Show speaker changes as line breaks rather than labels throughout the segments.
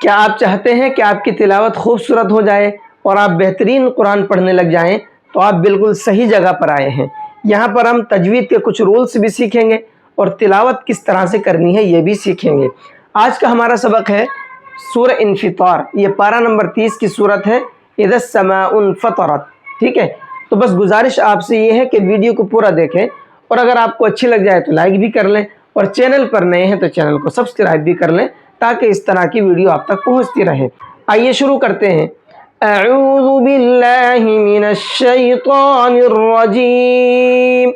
کیا آپ چاہتے ہیں کہ آپ کی تلاوت خوبصورت ہو جائے اور آپ بہترین قرآن پڑھنے لگ جائیں؟ تو آپ بالکل صحیح جگہ پر آئے ہیں۔ یہاں پر ہم تجوید کے کچھ رولز بھی سیکھیں گے اور تلاوت کس طرح سے کرنی ہے یہ بھی سیکھیں گے۔ آج کا ہمارا سبق ہے سورہ انفطار، یہ پارہ نمبر 30 کی صورت ہے اذا السماء انفطرت، ٹھیک ہے؟ تو بس گزارش آپ سے یہ ہے کہ ویڈیو کو پورا دیکھیں، اور اگر آپ کو اچھی لگ جائے تو لائک بھی کر لیں، اور چینل پر نئے ہیں تو چینل کو سبسکرائب بھی کر لیں تاکہ اس طرح کی ویڈیو آپ تک پہنچتی رہے۔ آئیے شروع کرتے ہیں۔ اعوذ باللہ من الشیطان الرجیم،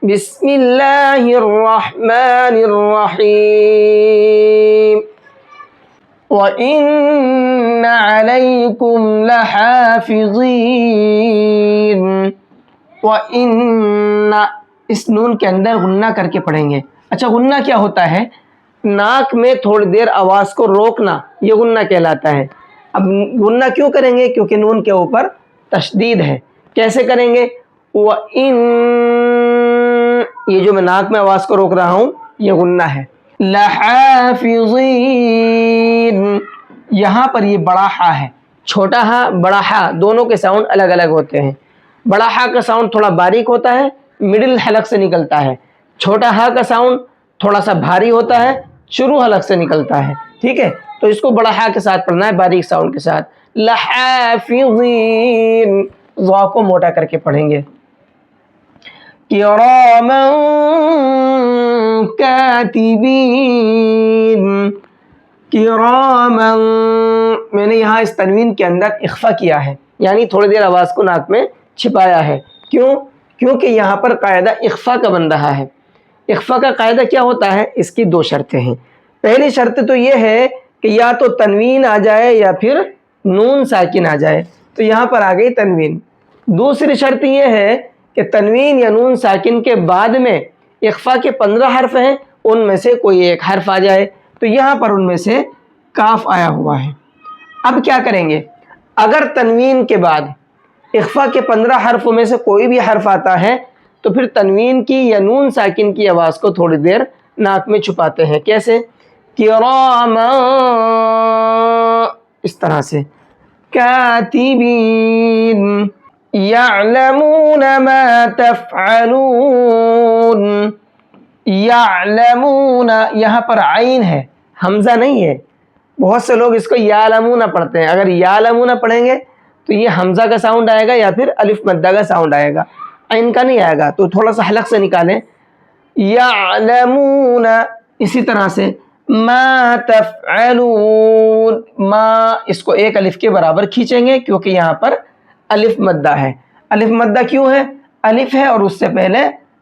بسم اللہ الرحمن الرحیم۔ وَإِنَّ عَلَيْكُمْ لَحَافِظِينَ۔ وَإِنَّ، اس نون کے اندر غنہ کر کے پڑھیں گے۔ اچھا، غنہ کیا ہوتا ہے؟ ناک میں تھوڑی دیر آواز کو روکنا، یہ غنہ کہلاتا ہے۔ اب غنہ کیوں کریں گے؟ کیونکہ نون کے اوپر تشدید ہے۔ کیسے کریں گے؟ وَإِنَّ، یہ جو میں ناک میں آواز کو روک رہا ہوں یہ غنہ ہے۔ لحافظین، یہاں پر یہ بڑا ہا ہے، چھوٹا ہا بڑا ہا دونوں کے ساؤنڈ الگ الگ ہوتے ہیں۔ بڑا ہا کا ساؤنڈ تھوڑا باریک ہوتا ہے، مڈل حلق سے نکلتا ہے۔ چھوٹا ہا کا ساؤنڈ تھوڑا سا بھاری ہوتا ہے، شروع حلق سے نکلتا ہے، ٹھیک ہے؟ تو اس کو بڑا ہا کے ساتھ پڑھنا ہے، باریک ساؤنڈ کے ساتھ۔ لحافظین، ضا کو موٹا کر کے پڑھیں گے۔ کراما کاتبین، کراما، میں نے یہاں اس تنوین کے اندر اخفا کیا ہے، یعنی تھوڑی دیر آواز کو ناک میں چھپایا ہے۔ کیوں؟ کیونکہ یہاں پر قاعدہ اخفا کا بن رہا ہے۔ اخفا کا قاعدہ کیا ہوتا ہے؟ اس کی دو شرطیں ہیں۔ پہلی شرط تو یہ ہے کہ یا تو تنوین آ جائے یا پھر نون ساکن آ جائے، تو یہاں پر آ گئی تنوین۔ دوسری شرط یہ ہے کہ تنوین یا نون ساکن کے بعد میں اخفا کے 15 حرف ہیں، ان میں سے کوئی ایک حرف آ جائے، تو یہاں پر ان میں سے کاف آیا ہوا ہے۔ اب کیا کریں گے؟ اگر تنوین کے بعد اخفا کے 15 حرفوں میں سے کوئی بھی حرف آتا ہے تو پھر تنوین کی یا نون ساکن کی آواز کو تھوڑی دیر ناک میں چھپاتے ہیں۔ کیسے؟ کراما، اس طرح سے۔ کاتبین، یعلمون ما تفعلون، یعلمون، یہاں پر عین ہے، حمزہ نہیں ہے۔ بہت سے لوگ اس کو یعلمون پڑھتے ہیں، اگر یعلمون پڑھیں گے تو یہ حمزہ کا ساؤنڈ آئے گا یا پھر الف مدہ کا ساؤنڈ آئے گا، عین کا نہیں آئے گا، تو تھوڑا سا حلق سے نکالیں۔ یعلمون، اسی طرح سے ما تفعلون، ما، اس کو ایک الف کے برابر کھینچیں گے کیونکہ یہاں پر الف مدہ ہے۔ الف مدہ کیوں ہے؟ الف ہے اور اس سے پہلے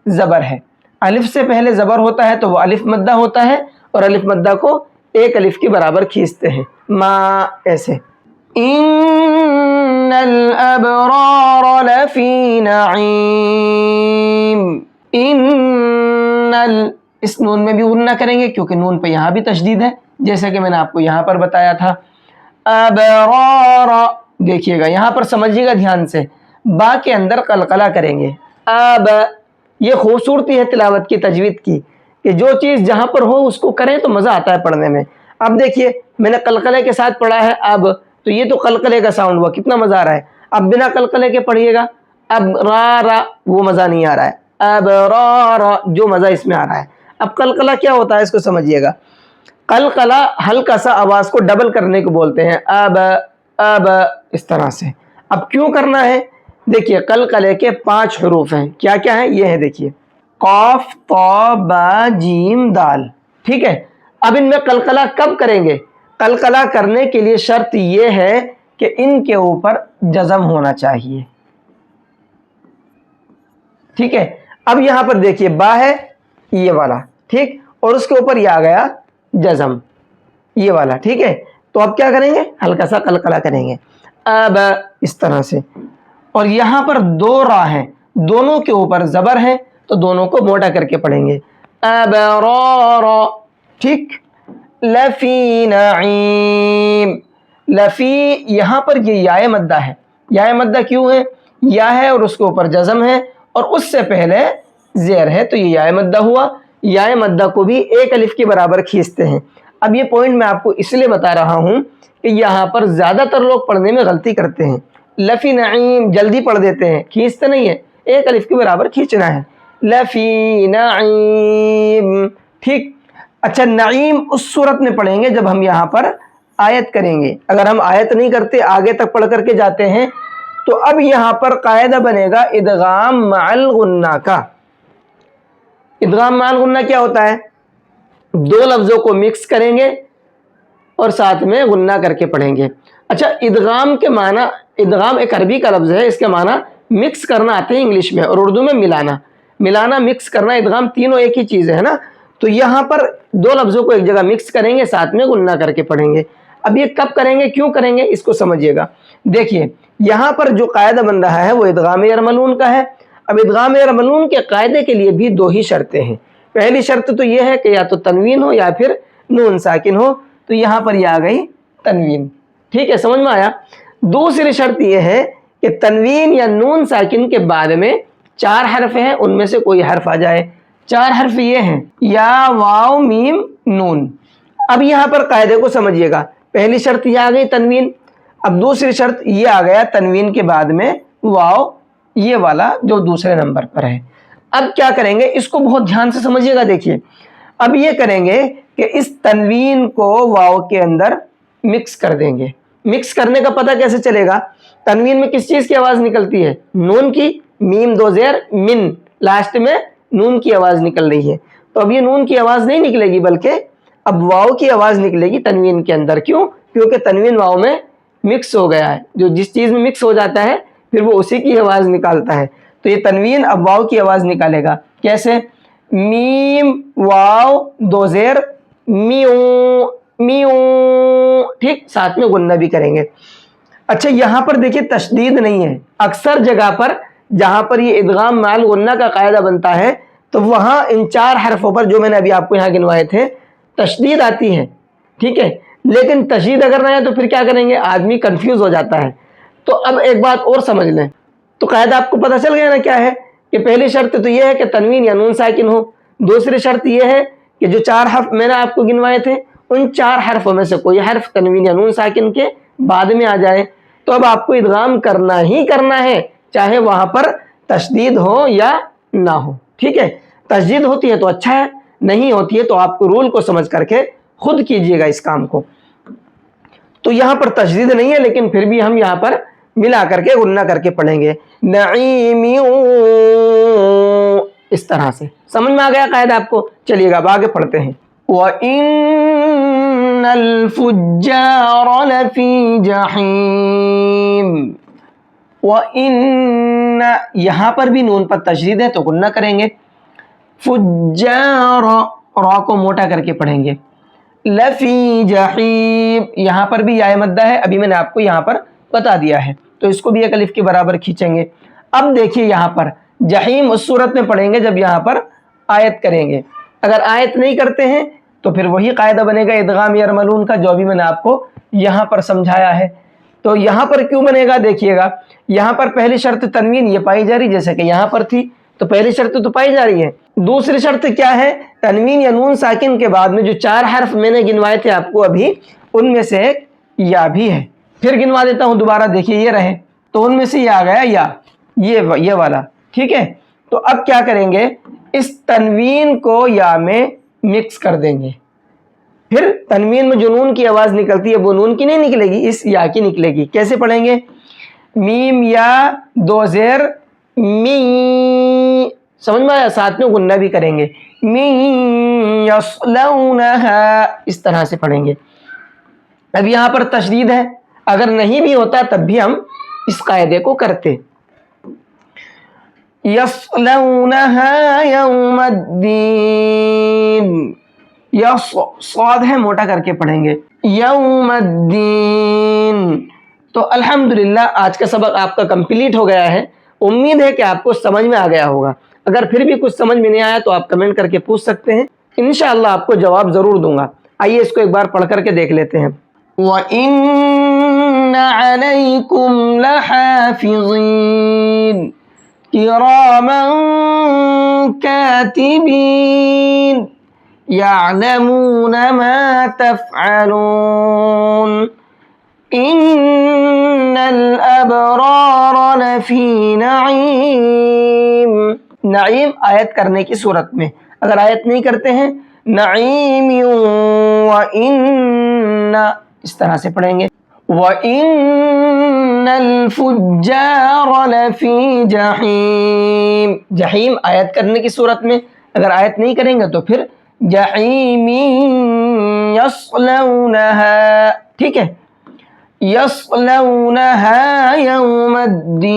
زبر ہے۔ الف سے پہلے زبر ہوتا ہے تو وہ الف مدہ ہوتا ہے، اور الف مدہ کو ایک الف کے برابر کھینچتے ہیں، ما، ایسے۔ ان الابرار لفی نعیم، اس نون میں بھی غنہ کریں گے کیونکہ نون پہ یہاں بھی تشدید ہے، جیسا کہ میں نے آپ کو یہاں پر بتایا تھا۔ ابرار، دیکھیے گا یہاں پر، سمجھیے گا دھیان سے، با کے اندر قلقلہ کریں گے۔ اب یہ خوبصورتی ہے تلاوت کی، تجوید کی، کہ جو چیز جہاں پر ہو اس کو کریں تو مزہ آتا ہے پڑھنے میں۔ اب دیکھیے میں نے قلقلے کے ساتھ پڑھا ہے، اب تو یہ تو قلقلے کا ساؤنڈ ہوا، کتنا مزہ آ رہا ہے۔ اب بنا قلقلے کے پڑھیے گا، اب را را، وہ مزہ نہیں آ رہا ہے۔ اب را را، جو مزہ اس میں آ رہا ہے۔ اب قلقلہ کیا ہوتا ہے اس کو سمجھیے گا۔ قلقلہ ہلکا سا آواز کو ڈبل کرنے کو بولتے ہیں، اب، اب، اس طرح سے۔ اب کیوں کرنا ہے؟ دیکھیے قلقلے کے 5 حروف ہیں، کیا کیا ہیں یہ ہے، دیکھیے، قاف، طا، با، جیم، دال، ٹھیک ہے؟ اب ان میں قلقلہ کب کریں گے؟ قلقلہ کرنے کے لیے شرط یہ ہے کہ ان کے اوپر جزم ہونا چاہیے، ٹھیک ہے؟ اب یہاں پر دیکھیے با ہے یہ والا، ٹھیک، اور اس کے اوپر یہ آ گیا جزم، یہ والا، ٹھیک ہے؟ تو اب کیا کریں گے؟ ہلکا سا قلقلہ کریں گے، اب، اس طرح سے۔ اور یہاں پر 2 را ہیں، دونوں کے اوپر زبر ہیں تو دونوں کو موٹا کر کے پڑھیں گے، ابرار، ٹھیک۔ لفی نعیم، لفی، یہاں پر یہ یا مدہ ہے۔ یا مدہ کیوں ہے؟ یا ہے اور اس کے اوپر جزم ہے اور اس سے پہلے زیر ہے تو یہ یا مدہ ہوا۔ یا مدہ کو بھی ایک الف کے برابر کھینچتے ہیں۔ اب یہ پوائنٹ میں آپ کو اس لیے بتا رہا ہوں کہ یہاں پر زیادہ تر لوگ پڑھنے میں غلطی کرتے ہیں. لفی نعیم جلدی پڑھ دیتے ہیں, کھینچتے نہیں ہے, ایک الف کے برابر کھینچنا ہے. لفی نعیم, ٹھیک. اچھا, نعیم اس صورت میں پڑھیں گے جب ہم یہاں پر آیت کریں گے. اگر ہم آیت نہیں کرتے, آگے تک پڑھ کر کے جاتے ہیں, تو اب یہاں پر قاعدہ بنے گا ادغام مع الغنہ کا. ادغام مع الغنہ کیا ہوتا ہے؟ دو لفظوں کو مکس کریں گے اور ساتھ میں غنہ کر کے پڑھیں گے. اچھا, ادغام کے معنی, ادغام ایک عربی کا لفظ ہے, اس کے معنی مکس کرنا آتے ہیں انگلش میں, اور اردو میں ملانا. ملانا, مکس کرنا, ادغام تینوں ایک ہی چیز ہے نا. تو یہاں پر دو لفظوں کو ایک جگہ مکس کریں گے, ساتھ میں غنہ کر کے پڑھیں گے. اب یہ کب کریں گے, کیوں کریں گے, اس کو سمجھیے گا. دیکھیے یہاں پر جو قاعدہ بن رہا ہے وہ ادغام یرملون کا ہے. اب ادغام یرملون کے قاعدے کے لیے بھی دو ہی شرطیں ہیں. پہلی شرط تو یہ ہے کہ یا تو تنوین ہو یا پھر نون ساکن ہو. تو یہاں پر یہ آ گئی تنوین, ٹھیک ہے, سمجھ میں آیا. دوسری شرط یہ ہے کہ تنوین یا نون ساکن کے بعد میں چار حرف ہیں, ان میں سے کوئی حرف آ جائے. چار حرف یہ ہیں یا, واو, میم, نون. اب یہاں پر قاعدے کو سمجھیے گا. پہلی شرط یہ آ گئی تنوین. اب دوسری شرط یہ آ گیا تنوین کے بعد میں واو, یہ والا جو دوسرے نمبر پر ہے. اب کیا کریں گے, اس کو بہت دھیان سے سمجھیے گا. دیکھیے اب یہ کریں گے کہ اس تنوین کو واو کے اندر مکس کر دیں گے. مکس کرنے کا پتہ کیسے چلے گا؟ تنوین میں کس چیز کی آواز نکلتی ہے؟ نون کی. میم دو زیر من, لاسٹ میں نون کی آواز نکل رہی ہے. تو اب یہ نون کی آواز نہیں نکلے گی, بلکہ اب واو کی آواز نکلے گی تنوین کے اندر. کیوں؟ کیونکہ تنوین واو میں مکس ہو گیا ہے. جو جس چیز میں مکس ہو جاتا ہے پھر وہ اسی کی آواز نکالتا ہے. تو یہ تنوین اب واو کی آواز نکالے گا. کیسے؟ میم واو دو زیر میو, میو, ٹھیک. ساتھ میں غنہ بھی کریں گے. اچھا, یہاں پر دیکھیے تشدید نہیں ہے. اکثر جگہ پر جہاں پر یہ ادغام مع الغنہ کا قاعدہ بنتا ہے تو وہاں ان چار حرفوں پر جو میں نے ابھی آپ کو یہاں گنوائے تھے تشدید آتی ہے, ٹھیک ہے. لیکن تشدید اگر نہ ہے تو پھر کیا کریں گے, آدمی کنفیوز ہو جاتا ہے. تو اب ایک بات اور سمجھ لیں. تو قاعدہ آپ کو پتہ چل گیا نا کیا ہے, کہ پہلی شرط تو یہ ہے کہ تنوین یا نون ساکن ہو. دوسری شرط یہ ہے کہ جو چار حرف میں نے آپ کو گنوائے تھے ان چار حرفوں میں سے کوئی حرف تنوین یا نون ساکن کے بعد میں آ جائے. تو اب آپ کو ادغام کرنا ہی کرنا ہے, چاہے وہاں پر تشدید ہو یا نہ ہو, ٹھیک ہے. تشدید ہوتی ہے تو اچھا ہے, نہیں ہوتی ہے تو آپ کو رول کو سمجھ کر کے خود کیجئے گا اس کام کو. تو یہاں پر تشدید نہیں ہے, لیکن پھر بھی ہم یہاں پر ملا کر کے غنہ کر کے پڑھیں گے. نعیمیوں, اس طرح سے. سمجھ میں آ گیا قاعدہ آپ کو؟ چلیے گا اب آگے پڑھتے ہیں. وَإِنَّ الْفُجَّارَ لَفِي جَحِيمٍ. وَإِنَّ, یہاں پر بھی نون پر تشدید ہے تو غنہ کریں گے. فجار, را کو موٹا کر کے پڑھیں گے. لفی جحیم, یہاں پر بھی یا مدہ ہے, ابھی میں نے آپ کو یہاں پر بتا دیا ہے, تو اس کو بھی ایک الف کے برابر کھینچیں گے. اب دیکھیے یہاں پر جحیم اس صورت میں پڑھیں گے جب یہاں پر آیت کریں گے. اگر آیت نہیں کرتے ہیں تو پھر وہی قاعدہ بنے گا ادغام یرملون کا, جو بھی میں نے آپ کو یہاں پر سمجھایا ہے. تو یہاں پر کیوں بنے گا, دیکھیے گا یہاں پر پہلی شرط تنوین یہ پائی جا رہی جیسے کہ یہاں پر تھی, تو پہلی شرط تو پائی جا رہی ہے. دوسری شرط کیا ہے, تنوین یا نون ساکن کے بعد میں جو چار حرف میں نے گنوائے تھے آپ کو ابھی, ان میں سے ایک یا بھی ہے. پھر گنوا دیتا ہوں دوبارہ, دیکھیے یہ رہے, تو ان میں سے یہ آ گیا یا, یہ والا, ٹھیک ہے. تو اب کیا کریں گے, اس تنوین کو یا میں مکس کر دیں گے. پھر تنوین میں جو نون کی آواز نکلتی ہے وہ نون کی نہیں نکلے گی, اس یا کی نکلے گی. کیسے پڑھیں گے؟ میم یا دو زیر می, سمجھ میں آیا؟ ساتھ میں غنہ بھی کریں گے. می یصلونہا, اس طرح سے پڑھیں گے. اب یہاں پر تشدید ہے, اگر نہیں بھی ہوتا تب بھی ہم اس قاعدے کو کرتے. یصلونہا یوم الدین, صاد ہے موٹا کر کے پڑھیں گے. یوم الدین. تو الحمدللہ آج کا سبق آپ کا کمپلیٹ ہو گیا ہے. امید ہے کہ آپ کو سمجھ میں آ گیا ہوگا. اگر پھر بھی کچھ سمجھ میں نہیں آیا تو آپ کمنٹ کر کے پوچھ سکتے ہیں, انشاءاللہ آپ کو جواب ضرور دوں گا. آئیے اس کو ایک بار پڑھ کر کے دیکھ لیتے ہیں. وَإِنَّ عَلَيْكُمْ لَحَافِظِينَ كِرَامًا كَاتِبِينَ يعلمون ما تفعلون إن الأبرار لفی نعیم. نعیم آیت کرنے کی صورت میں، اگر آیت نہیں کرتے ہیں نعیم وَإِنَّ اس طرح سے پڑھیں گے وَإِنَّ الْفُجَّارَ لَفِي جَحِيمٍ. جحیم آیت کرنے کی صورت میں، اگر آیت نہیں کریں گے تو پھر جحیم یصلونہا. ٹھیک ہے، یصلونہا یوم الدین.